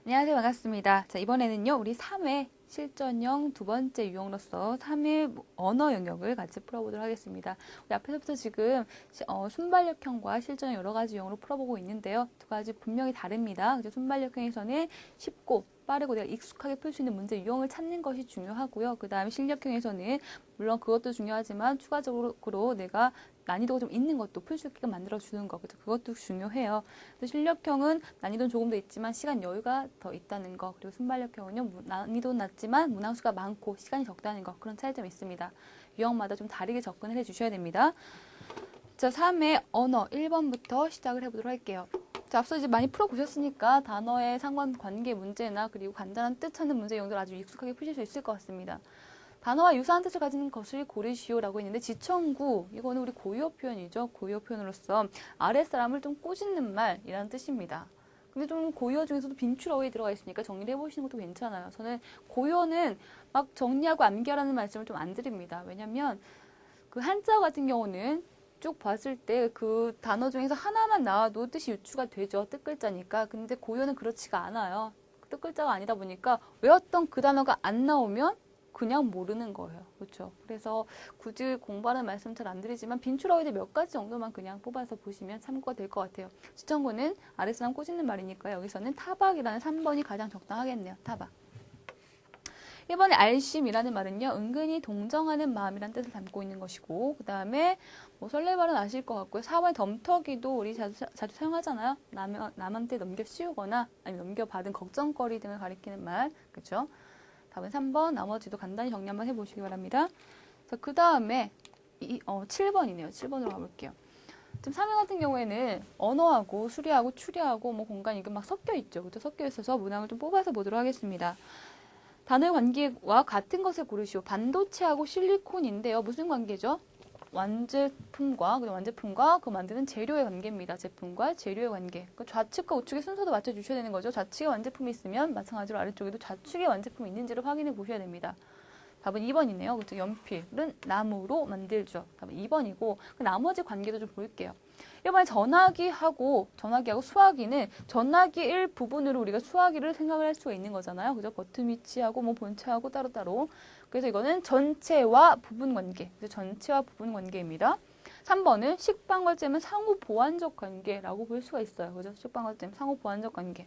안녕하세요. 반갑습니다. 자, 이번에는요, 우리 3회 실전형 두 번째 유형으로서 3회 언어 영역을 같이 풀어보도록 하겠습니다. 우리 앞에서부터 지금 순발력형과 실전형 여러 가지 유형으로 풀어보고 있는데요. 두 가지 분명히 다릅니다. 그래서 순발력형에서는 쉽고 빠르고 내가 익숙하게 풀 수 있는 문제 유형을 찾는 것이 중요하고요. 그 다음에 실력형에서는 물론 그것도 중요하지만 추가적으로 내가 난이도가 좀 있는 것도 풀 수 있게끔 만들어주는 거, 그것도 중요해요. 실력형은 난이도는 조금 더 있지만 시간 여유가 더 있다는 거, 그리고 순발력형은요, 난이도는 낮지만 문항수가 많고 시간이 적다는 거, 그런 차이점이 있습니다. 유형마다 좀 다르게 접근을 해주셔야 됩니다. 자, 3회 언어 1번부터 시작을 해보도록 할게요. 자, 앞서 이제 많이 풀어보셨으니까 단어의 상관관계 문제나 그리고 간단한 뜻 찾는 문제 용도를 아주 익숙하게 푸실 수 있을 것 같습니다. 단어와 유사한 뜻을 가진 것을 고르시오라고 있는데 지청구, 이거는 우리 고유어 표현이죠. 고유어 표현으로서 아랫사람을 좀 꼬집는 말이라는 뜻입니다. 근데 좀 고유어 중에서도 빈출어에 들어가 있으니까 정리를 해보시는 것도 괜찮아요. 저는 고유어는 막 정리하고 암기하라는 말씀을 좀 안 드립니다. 왜냐면 그 한자 같은 경우는 쭉 봤을 때 그 단어 중에서 하나만 나와도 뜻이 유추가 되죠. 뜻글자니까. 근데 고유어는 그렇지가 않아요. 뜻글자가 아니다 보니까 외웠던 그 단어가 안 나오면 그냥 모르는 거예요. 그렇죠? 그래서 굳이 공부하는 말씀 잘 안 드리지만 빈출어휘들 몇 가지 정도만 그냥 뽑아서 보시면 참고가 될 것 같아요. 지청구는 아랫사람 꼬집는 말이니까 여기서는 타박이라는 3번이 가장 적당하겠네요. 타박. 1번에 알심이라는 말은요, 은근히 동정하는 마음이라는 뜻을 담고 있는 것이고, 그 다음에 뭐 설레발은 아실 것 같고요. 4번에 덤터기도 우리 자주 사용하잖아요. 남한테 넘겨 씌우거나 아니면 넘겨받은 걱정거리 등을 가리키는 말, 그렇죠? 답은 3번, 나머지도 간단히 정리 한번 해보시기 바랍니다. 자, 그 다음에 7번이네요. 7번으로 가볼게요. 지금 3회 같은 경우에는 언어하고 수리하고 추리하고 뭐 공간이 막 섞여 있죠. 그렇죠? 섞여 있어서 문항을 좀 뽑아서 보도록 하겠습니다. 단어의 관계와 같은 것을 고르시오. 반도체하고 실리콘인데요. 무슨 관계죠? 완제품과 그 만드는 재료의 관계입니다. 제품과 재료의 관계. 그 좌측과 우측의 순서도 맞춰주셔야 되는 거죠. 좌측에 완제품이 있으면 마찬가지로 아래쪽에도 좌측에 완제품이 있는지를 확인해 보셔야 됩니다. 답은 2번이네요. 그렇죠? 연필은 나무로 만들죠. 답은 2번이고 그 나머지 관계도 좀 볼게요. 1번에 전화기하고 수화기는 전화기 일부분으로 우리가 수화기를 생각을 할 수가 있는 거잖아요. 그죠? 버튼 위치하고 뭐 본체하고 따로따로. 그래서 이거는 전체와 부분 관계. 전체와 부분 관계입니다. 3번은 식빵과 잼은 상호 보완적 관계라고 볼 수가 있어요. 그죠? 식빵과 잼 상호 보완적 관계.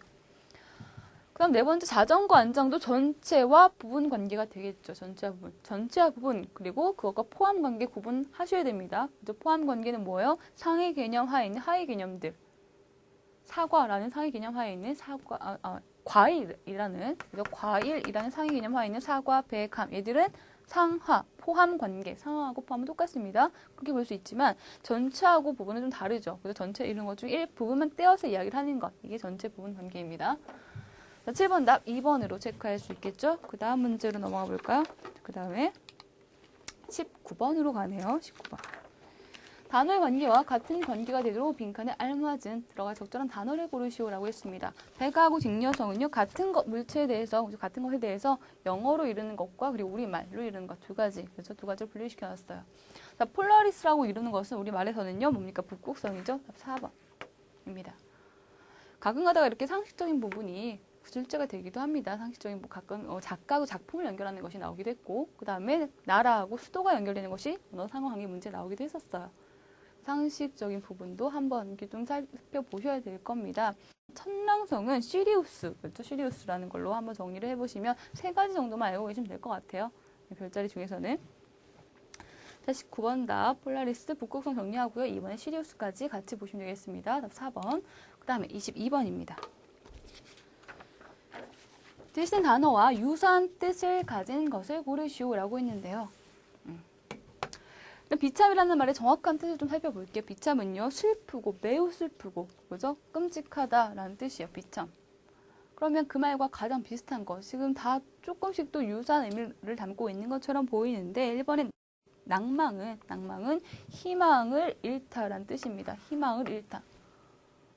그럼 네 번째 자전거 안장도 전체와 부분 관계가 되겠죠. 전체와 부분. 그리고 그것과 포함 관계 구분하셔야 됩니다. 포함 관계는 뭐예요? 상위 개념 하에 있는 하위 개념들. 사과라는 상위 개념 하에 있는 과일이라는 상위 개념 하에 있는 사과, 배, 감. 얘들은 상하, 포함 관계. 상하하고 포함은 똑같습니다. 그렇게 볼 수 있지만 전체하고 부분은 좀 다르죠. 그래서 전체 이런 것 중 일부분만 떼어서 이야기를 하는 것. 이게 전체 부분 관계입니다. 자, 7번 답 2번으로 체크할 수 있겠죠? 그 다음 문제로 넘어가 볼까요? 그 다음에 19번으로 가네요. 19번. 단어의 관계와 같은 관계가 되도록 빈칸에 알맞은 들어갈 적절한 단어를 고르시오라고 했습니다. 배가하고 직녀성은요, 같은 물체에 대해서, 같은 것에 대해서 영어로 이르는 것과 그리고 우리말로 이르는 것 두 가지, 그래서 두 가지를 분리시켜 놨어요. 자, 폴라리스라고 이르는 것은 우리말에서는요, 뭡니까? 북극성이죠? 답 4번입니다. 가끔 가다가 이렇게 상식적인 부분이 구술제가 되기도 합니다. 상식적인 가끔 작가하고 작품을 연결하는 것이 나오기도 했고, 그 다음에 나라하고 수도가 연결되는 것이 언어 상호관계 문제 나오기도 했었어요. 상식적인 부분도 한번 좀 살펴보셔야 될 겁니다. 천랑성은 시리우스, 그렇죠? 시리우스라는 걸로 한번 정리를 해보시면 3가지 정도만 알고 계시면 될 것 같아요. 별자리 중에서는. 49번 답 폴라리스 북극성 정리하고요. 2번에 시리우스까지 같이 보시면 되겠습니다. 답 4번. 그 다음에 22번입니다. 뜻은 단어와 유사한 뜻을 가진 것을 고르시오라고 했는데요. 비참이라는 말의 정확한 뜻을 좀 살펴볼게요. 비참은요, 슬프고 매우 슬프고, 그죠? 끔찍하다라는 뜻이에요. 비참. 그러면 그 말과 가장 비슷한 거, 지금 다 조금씩 또 유사한 의미를 담고 있는 것처럼 보이는데 1번에 낭망은 희망을 잃다라는 뜻입니다. 희망을 잃다.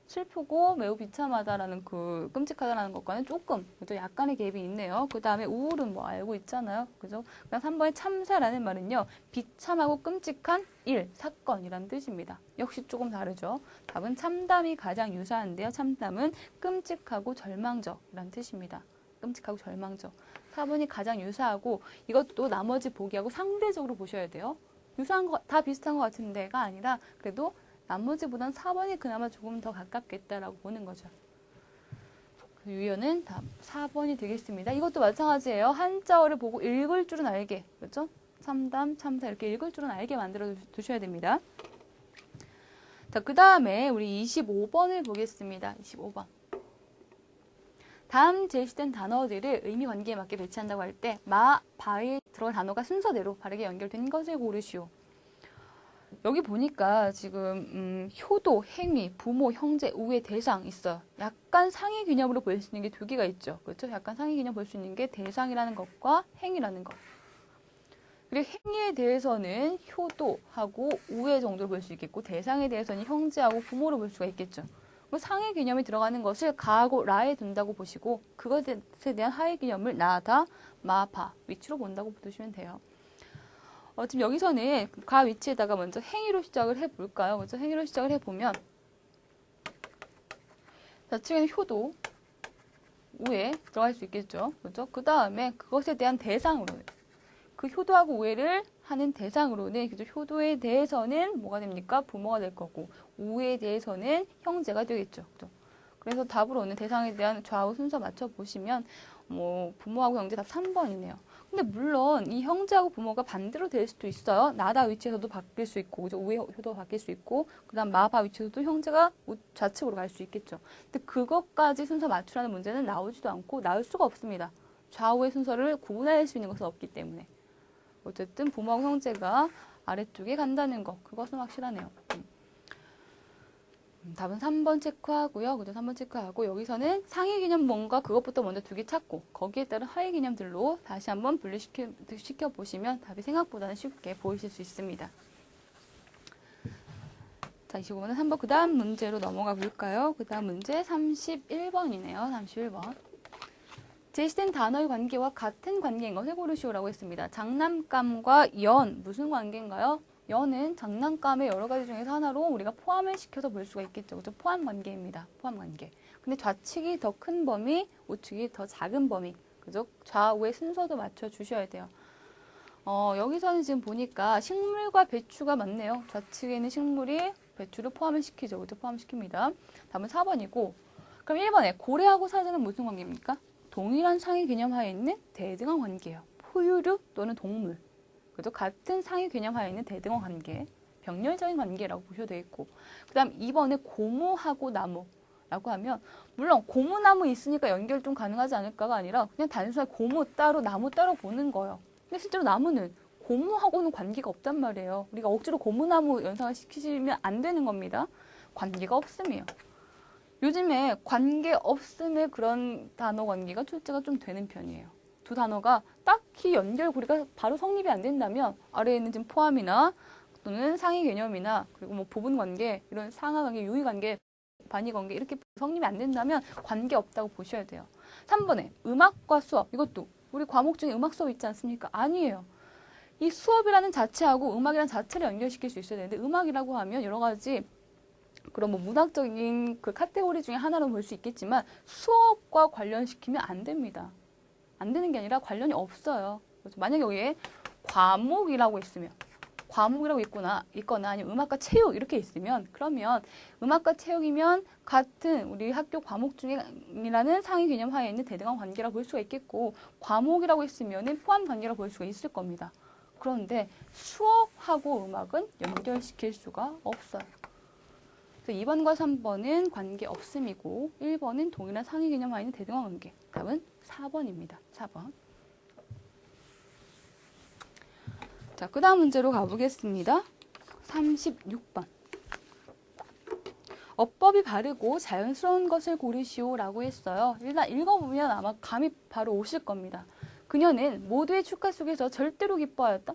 슬프고 매우 비참하다라는 그 끔찍하다라는 것과는 조금 그죠? 약간의 갭이 있네요. 그 다음에 우울은 뭐 알고 있잖아요. 그죠? 그다음 3번의 참사라는 말은요. 비참하고 끔찍한 일, 사건이라는 뜻입니다. 역시 조금 다르죠. 답은 참담이 가장 유사한데요. 참담은 끔찍하고 절망적이라는 뜻입니다. 끔찍하고 절망적. 4번이 가장 유사하고 이것도 나머지 보기하고 상대적으로 보셔야 돼요. 유사한 거, 다 비슷한 것 같은 데가 아니라 그래도 나머지보단 4번이 그나마 조금 더 가깝겠다라고 보는 거죠. 유효는 4번이 되겠습니다. 이것도 마찬가지예요. 한자어를 보고 읽을 줄은 알게, 그렇죠? 참담, 참사 이렇게 읽을 줄은 알게 만들어 두셔야 됩니다. 자, 그 다음에 우리 25번을 보겠습니다. 25번. 다음 제시된 단어들을 의미 관계에 맞게 배치한다고 할 때 마, 바에 들어갈 단어가 순서대로 바르게 연결된 것을 고르시오. 여기 보니까 지금 효도, 행위, 부모, 형제, 우애, 대상 있어요. 약간 상위 개념으로 볼 수 있는 게 두 개가 있죠. 그렇죠? 약간 상위 개념 볼 수 있는 게 대상이라는 것과 행위라는 것. 그리고 행위에 대해서는 효도하고 우애 정도로 볼 수 있겠고 대상에 대해서는 형제하고 부모로 볼 수가 있겠죠. 상위 개념이 들어가는 것을 가하고 라에 둔다고 보시고 그것에 대한 하위 개념을 나다, 마, 바 위치로 본다고 보시면 돼요. 지금 여기서는 가 위치에다가 먼저 행위로 시작을 해볼까요? 먼저 행위로 시작을 해보면 좌측에는 효도, 우애 들어갈 수 있겠죠. 그렇죠? 그 다음에 그것에 대한 대상으로는 그 효도하고 우애를 하는 대상으로는 그죠? 효도에 대해서는 뭐가 됩니까? 부모가 될 거고 우애에 대해서는 형제가 되겠죠. 그죠? 그래서 답으로는 대상에 대한 좌우 순서 맞춰보시면 뭐 부모하고 형제 답 3번이네요. 근데 물론 이 형제하고 부모가 반대로 될 수도 있어요. 나다 위치에서도 바뀔 수 있고, 그죠? 우애 효도가 바뀔 수 있고, 그 다음 마바 위치에서도 형제가 좌측으로 갈 수 있겠죠. 근데 그것까지 순서 맞추라는 문제는 나오지도 않고 나올 수가 없습니다. 좌우의 순서를 구분할 수 있는 것은 없기 때문에. 어쨌든 부모하고 형제가 아래쪽에 간다는 거, 그것은 확실하네요. 답은 3번 체크하고요. 그죠? 3번 체크하고 여기서는 상위 개념 뭔가 그것부터 먼저 두 개 찾고 거기에 따른 하위 개념들로 다시 한번 분류시켜 보시면 답이 생각보다는 쉽게 보이실 수 있습니다. 자, 25번은 3번 그 다음 문제로 넘어가 볼까요? 그 다음 문제 31번이네요. 31번. 제시된 단어의 관계와 같은 관계인 것을 고르시오라고 했습니다. 장난감과 연 무슨 관계인가요? 연은 장난감의 여러 가지 중에서 하나로 우리가 포함을 시켜서 볼 수가 있겠죠. 그죠? 포함 관계입니다. 포함 관계. 근데 좌측이 더 큰 범위, 우측이 더 작은 범위. 그죠? 좌우의 순서도 맞춰 주셔야 돼요. 여기서는 지금 보니까 식물과 배추가 맞네요. 좌측에는 식물이 배추를 포함을 시키죠. 그죠? 포함시킵니다. 답은 4번이고. 그럼 1번에 고래하고 사자는 무슨 관계입니까? 동일한 상위 개념 하에 있는 대등한 관계예요. 포유류 또는 동물. 그죠? 같은 상위 개념 하에 있는 대등한 관계, 병렬적인 관계라고 보셔도 되겠고, 그 다음 2번에 고무하고 나무라고 하면, 물론 고무나무 있으니까 연결 좀 가능하지 않을까가 아니라 그냥 단순하게 고무 따로 나무 따로 보는 거예요. 근데 실제로 나무는 고무하고는 관계가 없단 말이에요. 우리가 억지로 고무나무 연상을 시키시면 안 되는 겁니다. 관계가 없음이에요. 요즘에 관계 없음의 그런 단어 관계가 출제가 좀 되는 편이에요. 두 단어가 딱히 연결고리가 바로 성립이 안 된다면 아래에 있는 지금 포함이나 또는 상위 개념이나 그리고 뭐 부분 관계, 이런 상하 관계, 유의 관계, 반의 관계 이렇게 성립이 안 된다면 관계 없다고 보셔야 돼요. 3번에 음악과 수업 이것도 우리 과목 중에 음악 수업 있지 않습니까? 아니에요. 이 수업이라는 자체하고 음악이라는 자체를 연결시킬 수 있어야 되는데 음악이라고 하면 여러 가지 그런 뭐 문학적인 그 카테고리 중에 하나로 볼 수 있겠지만 수업과 관련시키면 안 됩니다. 안 되는 게 아니라 관련이 없어요. 그래서 만약에 여기에 과목이라고 있으면 과목이라고 있거나 아니면 음악과 체육 이렇게 있으면 그러면 음악과 체육이면 같은 우리 학교 과목 중이라는 상위 개념 하에 있는 대등한 관계라고 볼 수가 있겠고 과목이라고 있으면 포함 관계라고 볼 수가 있을 겁니다. 그런데 수업하고 음악은 연결시킬 수가 없어요. 그래서 2번과 3번은 관계 없음이고 1번은 동일한 상위 개념 하에 있는 대등한 관계. 답은 4번입니다. 4번. 자, 그 다음 문제로 가보겠습니다. 36번. 어법이 바르고 자연스러운 것을 고르시오라고 했어요. 일단 읽어보면 아마 감이 바로 오실 겁니다. 그녀는 모두의 축하 속에서 절대로 기뻐하였다.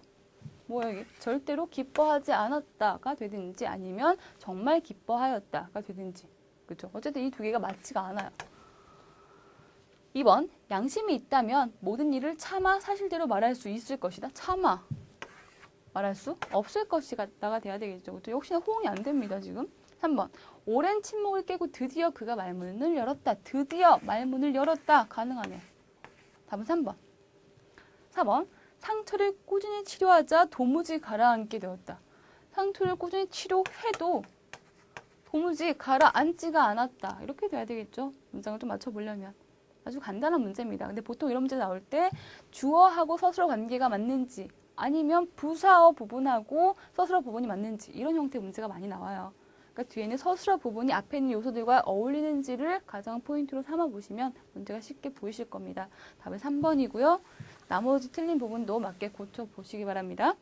뭐야 이게? 절대로 기뻐하지 않았다가 되든지 아니면 정말 기뻐하였다가 되든지. 그죠? 어쨌든 이 두 개가 맞지가 않아요. 2번, 양심이 있다면 모든 일을 차마 사실대로 말할 수 있을 것이다. 차마 말할 수 없을 것이다가 돼야 되겠죠. 그죠? 역시나 호응이 안 됩니다, 지금. 3번, 오랜 침묵을 깨고 드디어 그가 말문을 열었다. 드디어 말문을 열었다. 가능하네. 답은 3번. 4번, 상처를 꾸준히 치료하자 도무지 가라앉게 되었다. 상처를 꾸준히 치료해도 도무지 가라앉지가 않았다. 이렇게 돼야 되겠죠. 문장을 좀 맞춰보려면. 아주 간단한 문제입니다. 근데 보통 이런 문제 나올 때 주어하고 서술어 관계가 맞는지 아니면 부사어 부분하고 서술어 부분이 맞는지 이런 형태의 문제가 많이 나와요. 그러니까 뒤에는 서술어 부분이 앞에 있는 요소들과 어울리는지를 가장 포인트로 삼아보시면 문제가 쉽게 보이실 겁니다. 답은 3번이고요. 나머지 틀린 부분도 맞게 고쳐보시기 바랍니다.